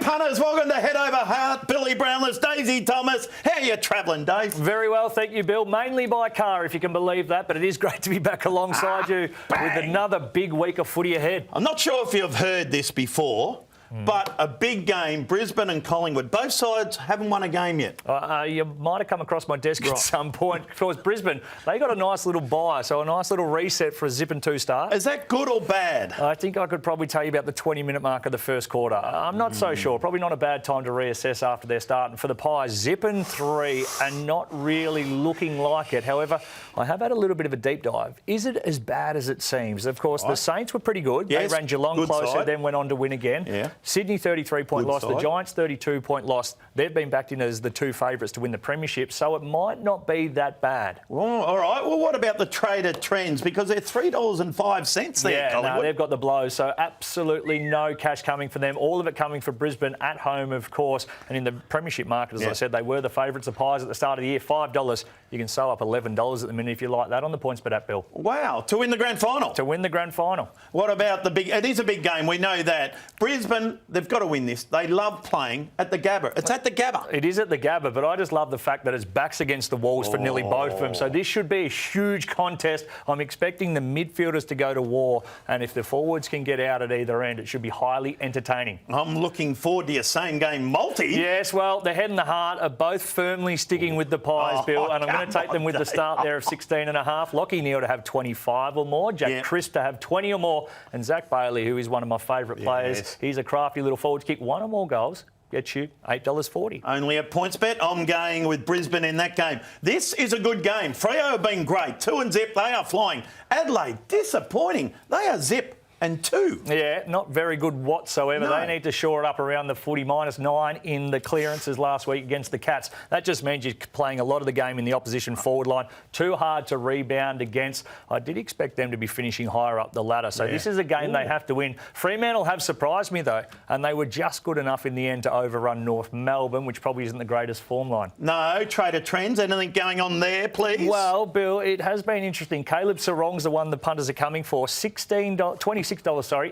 punters, welcome to Head Over Heart. Billy Brownless, Daisy Thomas. How are you travelling, Dave? Very well, thank you, Bill. Mainly by car, if you can believe that, but it is great to be back alongside you with another big week of footy ahead. I'm not sure if you've heard this before, but a big game, Brisbane and Collingwood. Both sides haven't won a game yet. You might have come across my desk at some point. Because Brisbane, they got a nice little bye, so a nice little reset for a zip and 2 start. Is that good or bad? I think I could probably tell you about the 20-minute mark of the first quarter. I'm not so sure. Probably not a bad time to reassess after their start. And for the Pies, zip and 3 and not really looking like it. However, I have had a little bit of a deep dive. Is it as bad as it seems? Of course, the Saints were pretty good. Yes, they ran Geelong closer, then went on to win again. Yeah. Sydney 33-point loss. The Giants 32-point loss. They've been backed in as the 2 favourites to win the premiership, so it might not be that bad. Well, all right. Well, what about the trader trends? Because they're $3.05 there, Yeah, Collingwood. no, they've got the blows, so absolutely no cash coming for them. All of it coming for Brisbane at home, of course. And in the premiership market, as I said, they were the favourites. The Pies at the start of the year, $5. You can sew up $11 at the minute if you like that on the points bet app, Bill. Wow, to win the grand final. To win the grand final. What about the big... It is a big game, we know that. Brisbane, they've got to win this. They love playing at the Gabba. It's at the Gabba. It is at the Gabba, but I just love the fact that it's backs against the walls for nearly both of them. So this should be a huge contest. I'm expecting the midfielders to go to war, and if the forwards can get out at either end, it should be highly entertaining. I'm looking forward to your same-game multi. Yes, well, the head and the heart are both firmly sticking with the Pies, Bill, and I'm going to take them with the start there of 16.5. Lockie Neal to have 25 or more, Jack Crisp to have 20 or more, and Zach Bailey, who is one of my favourite players. He's a crafty little forward to kick 1 or more goals. Get you $8.40. Only at points bet. I'm going with Brisbane in that game. This is a good game. Freo have been great. 2 and zip, they are flying. Adelaide, disappointing. They are zip and 2. Yeah, not very good whatsoever. No. They need to shore it up around the footy. -9 in the clearances last week against the Cats. That just means you're playing a lot of the game in the opposition forward line. Too hard to rebound against. I did expect them to be finishing higher up the ladder. So this is a game they have to win. Fremantle have surprised me, though, and they were just good enough in the end to overrun North Melbourne, which probably isn't the greatest form line. No, trader trends. Anything going on there, please? Well, Bill, it has been interesting. Caleb Sarong's the one the punters are coming for. $26,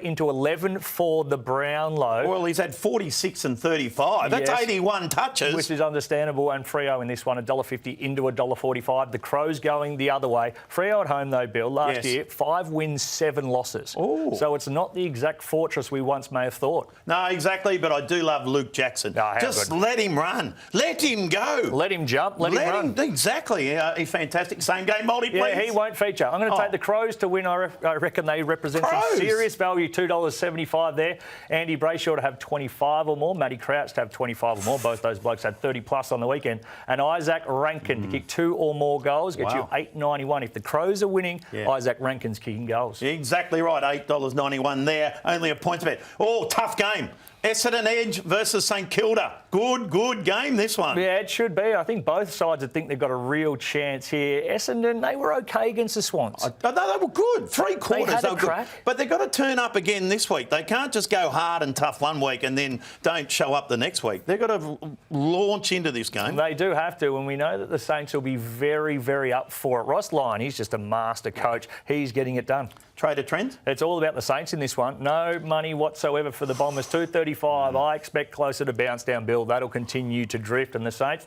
into 11 for the Brownlow. Well, he's had 46 and 35. That's 81 touches. Which is understandable. And Freo in this one, $1.50 into $1.45. The Crows going the other way. Freo at home, though, Bill, last year, 5 wins, 7 losses. Ooh. So it's not the exact fortress we once may have thought. No, exactly, but I do love Luke Jackson. Just let him run. Let him go. Let him jump. Let him run. Exactly. He's fantastic. Same game multi, please. Yeah, he won't feature. I'm going to take the Crows to win. I reckon they represent some serious value. $2.75 there. Andy Brayshaw to have 25 or more. Matty Crouch to have 25 or more. Both those blokes had 30 plus on the weekend. And Isaac Rankin to kick 2 or more goals. Get you $8.91. If the Crows are winning, Isaac Rankin's kicking goals. Exactly right. $8.91 there. Only a points bet. Oh, tough game. Essendon Edge versus St Kilda. Good game, this one. Yeah, it should be. I think both sides would think they've got a real chance here. Essendon, they were okay against the Swans. No, they were good. 3 quarters. They had a crack. But they've got to turn up again this week. They can't just go hard and tough one week and then don't show up the next week. They've got to launch into this game. They do have to, and we know that the Saints will be very, very up for it. Ross Lyon, he's just a master coach. He's getting it done. Trader trends? It's all about the Saints in this one. No money whatsoever for the Bombers. $2.35. I expect closer to bounce down, Bill. That'll continue to drift, and the Saints,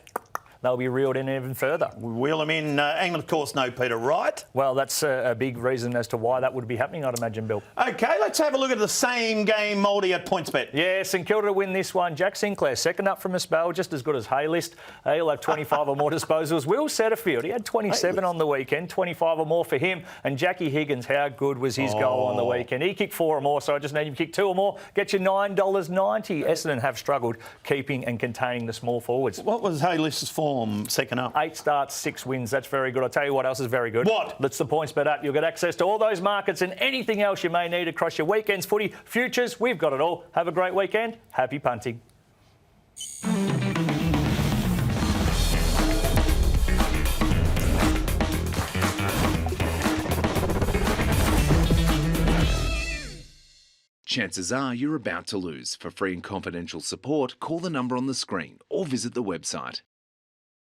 they'll be reeled in even further. We wheel them in. And, of course, no Peter Wright. Well, that's a big reason as to why that would be happening, I'd imagine, Bill. OK, let's have a look at the same game multi at PointsBet. Yeah, St Kilda to win this one. Jack Sinclair, second up from a spell, just as good as Haylist. He'll have 25 or more disposals. Will Setterfield, he had 27 on the weekend, 25 or more for him. And Jackie Higgins, how good was his goal on the weekend? He kicked 4 or more, so I just need him to kick 2 or more. Get you $9.90. Essendon have struggled keeping and containing the small forwards. What was Haylist's form second up? 8 starts, 6 wins. That's very good. I'll tell you what else is very good. What? That's the points bet app. You'll get access to all those markets and anything else you may need across your weekend's footy. Futures, we've got it all. Have a great weekend. Happy punting. Chances are you're about to lose. For free and confidential support, call the number on the screen or visit the website.